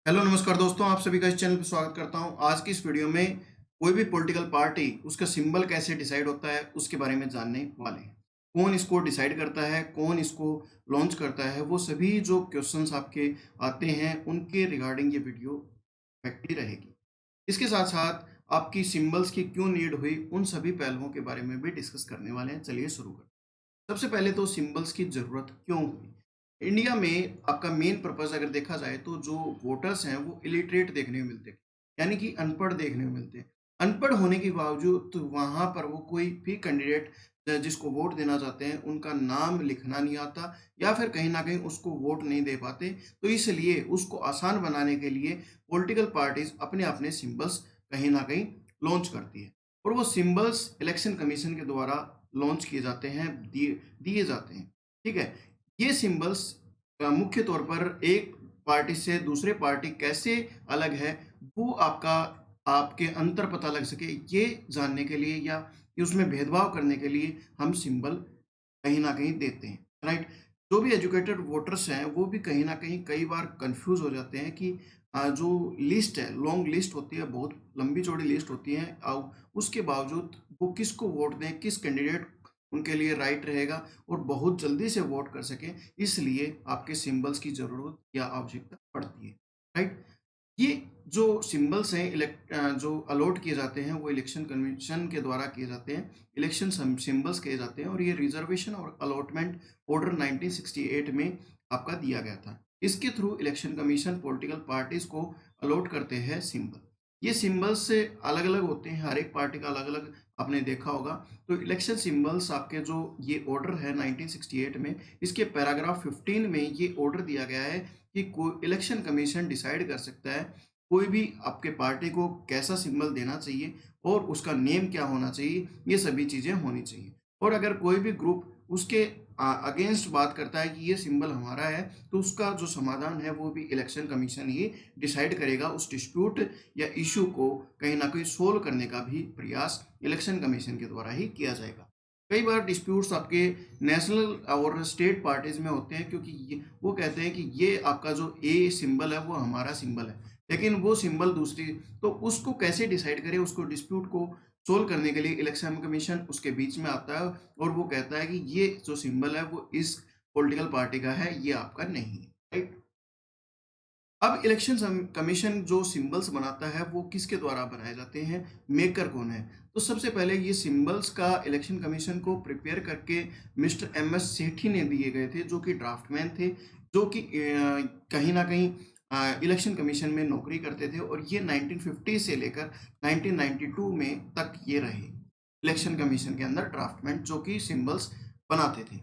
Hello नमस्कार दोस्तों, आप सभी का इस चैनल पर स्वागत करता हूं। आज की इस वीडियो में कोई भी पॉलिटिकल पार्टी उसका सिंबल कैसे डिसाइड होता है उसके बारे में जानने वाले हैं। कौन इसको डिसाइड करता है, कौन इसको लॉन्च करता है, वो सभी जो क्वेश्चंस आपके आते हैं उनके रिगार्डिंग ये वीडियो इफेक्टिव रहेगी। इसके साथ साथ आपकी सिंबल्स की क्यों नीड हुई उन सभी पहलुओं के बारे में भी डिस्कस करने वाले हैं। चलिए शुरू करते हैं। सबसे पहले तो सिंबल्स की ज़रूरत क्यों हुई? इंडिया में आपका मेन पर्पस अगर देखा जाए तो जो वोटर्स हैं वो इलिटरेट देखने को मिलते हैं, यानी कि अनपढ़ देखने को मिलते हैं। अनपढ़ होने के बावजूद तो वहाँ पर वो कोई भी कैंडिडेट जिसको वोट देना चाहते हैं उनका नाम लिखना नहीं आता या फिर कहीं न कहीं उसको वोट नहीं दे पाते। तो इसलिए उसको आसान बनाने के लिए पॉलिटिकल पार्टीज़ अपने-अपने सिंबल्स कहीं न कहीं लॉन्च करती है और वो सिंबल्स इलेक्शन कमीशन के द्वारा लॉन्च किए जाते हैं, दिए दिए जाते हैं, ठीक है? ये सिंबल्स मुख्य तौर पर एक पार्टी से दूसरे पार्टी कैसे अलग है, वो आपके अंतर पता लग सके, ये जानने के लिए या उसमें भेदभाव करने के लिए हम सिंबल कहीं न कहीं देते हैं, राइट? जो भी एजुकेटेड वोटर्स हैं, वो भी कहीं न कहीं कई बार कन्फ्यूज़ हो जाते हैं कि जो लिस्ट है, लॉन्ग लिस्ट होती है, बहुत लंबी-चौड़ी लिस्ट होती है उसके बावजूद वो किसको वोट दें, किस कैंडिडेट उनके लिए राइट रहेगा और बहुत जल्दी से वोट कर सकें, इसलिए आपके सिंबल्स की ज़रूरत या आवश्यकता पड़ती है, राइट? ये जो सिंबल्स हैं जो अलॉट किए जाते हैं वो इलेक्शन कमीशन के द्वारा किए जाते हैं। इलेक्शन सिंबल्स किए जाते हैं और ये रिजर्वेशन और अलॉटमेंट ऑर्डर 1968 में आपका दिया गया था। इसके through election commission political parties को अलॉट करते हैं सिंबल। ये सिंबल्स से अलग-अलग होते हैं, हर एक पार्टी का अलग-अलग आपने देखा होगा। तो इलेक्शन सिंबल्स आपके जो ये ऑर्डर है 1968 में, इसके पैराग्राफ 15 में ये ऑर्डर दिया गया है कि को इलेक्शन कमीशन डिसाइड कर सकता है कोई भी आपके पार्टी को कैसा सिंबल देना चाहिए और उसका नेम क्या होना चाहिए, ये सभी चीज़ें होनी चाहिए। और अगर कोई भी ग्रुप उसके अगेंस्ट बात करता है कि ये सिंबल हमारा है, तो उसका जो समाधान है वो भी इलेक्शन कमीशन ही डिसाइड करेगा। उस डिस्प्यूट या इश्यू को कहीं न कहीं सोल्व करने का भी प्रयास इलेक्शन कमीशन के द्वारा ही किया जाएगा। कई बार डिस्प्यूट्स आपके नेशनल और स्टेट पार्टीज़ में होते हैं क्योंकि ये वो कहते हैं कि ये आपका जो ए सिंबल है वो हमारा सिंबल है। लेकिन वो सिंबल दूसरी, तो उसको कैसे डिसाइड करें, उसको डिस्प्यूट को सोल्व करने के लिए इलेक्शन कमीशन उसके बीच में आता है और वो कहता है कि ये जो सिंबल है वो इस पॉलिटिकल पार्टी का है, ये आपका नहीं है, राइट? अब इलेक्शन कमीशन जो सिंबल्स बनाता है वो किसके द्वारा बनाए जाते हैं, मेकर कौन है? तो सबसे पहले ये सिंबल्स का इलेक्शन कमीशन को प्रिपेयर करके मिस्टर एम एस सेठी ने दिए गए थे, जो कि ड्राफ्टमैन थे, जो कि कहीं ना कहीं इलेक्शन कमीशन में नौकरी करते थे और ये 1950 से लेकर 1992 में तक ये रहे इलेक्शन कमीशन के अंदर ड्राफ्टमैन, जो कि सिंबल्स बनाते थे।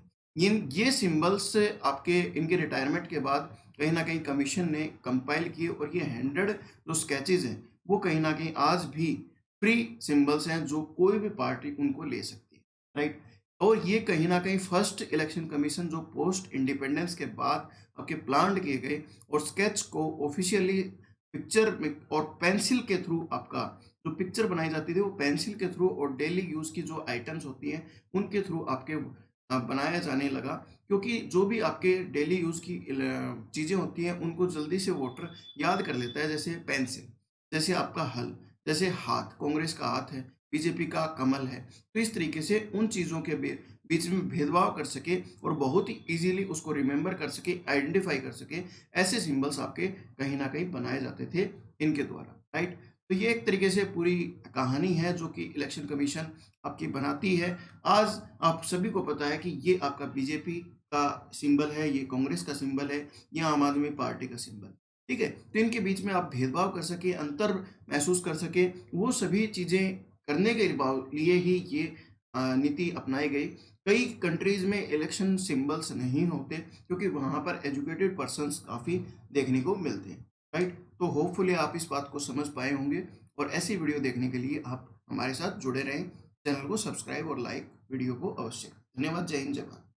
ये सिंबल्स आपके इनके रिटायरमेंट के बाद कहीं न कहीं कमीशन ने कंपाइल किए और ये 100 जो स्केचेज़ हैं, वो कहीं न कहीं आज भी फ्री सिंबल्स हैं जो कोई भी पार्टी उनको ले सकती है, राइट? और ये कहीं न कहीं फर्स्ट इलेक्शन कमीशन जो पोस्ट इंडिपेंडेंस के बाद आपके प्लान्ड किए गए और स्केच को ऑफ़िशियली पिक्चर में और पेंसिल के थ्रू आपका जो पिक्चर बनाई जाती थी वो पेंसिल के थ्रू और डेली यूज़ की जो आइटम्स होती हैं, उनके थ्रू आपके बनाया जाने लगा, क्योंकि जो भी आपके डेली यूज़ की चीज़ें होती हैं उनको जल्दी से वोटर याद कर लेता है, जैसे पेंसिल, जैसे आपका हल, जैसे हाथ, कांग्रेस का हाथ है, बीजेपी का कमल है। तो इस तरीके से उन चीज़ों के बीच में भेदभाव कर सके और बहुत ही ईज़िली उसको रिमेंबर कर सके, आइडेंटिफ़ाई कर सके, ऐसे सिंबल्स आपके कहीं न कहीं बनाए जाते थे इनके द्वारा, राइट? तो ये एक तरीके से पूरी कहानी है जो कि इलेक्शन कमीशन आपकी बनाती है। आज आप सभी को पता है कि ये आपका बीजेपी का सिंबल है, ये कांग्रेस का सिंबल है, ये आम आदमी पार्टी का सिंबल, ठीक है? तो इनके बीच में आप भेदभाव कर सकें, अंतर महसूस कर सकें, वो सभी चीज़ें करने के लिए ही ये नीति अपनाई गई। कई कंट्रीज़ में इलेक्शन सिंबल्स नहीं होते क्योंकि वहाँ पर एजुकेटेड पर्सन्स काफ़ी देखने को मिलते हैं, राइट? तो होपफुली आप इस बात को समझ पाए होंगे और ऐसी वीडियो देखने के लिए आप हमारे साथ जुड़े रहें। चैनल को सब्सक्राइब और लाइक वीडियो को अवश्य। धन्यवाद। जय हिंद, जय भारत।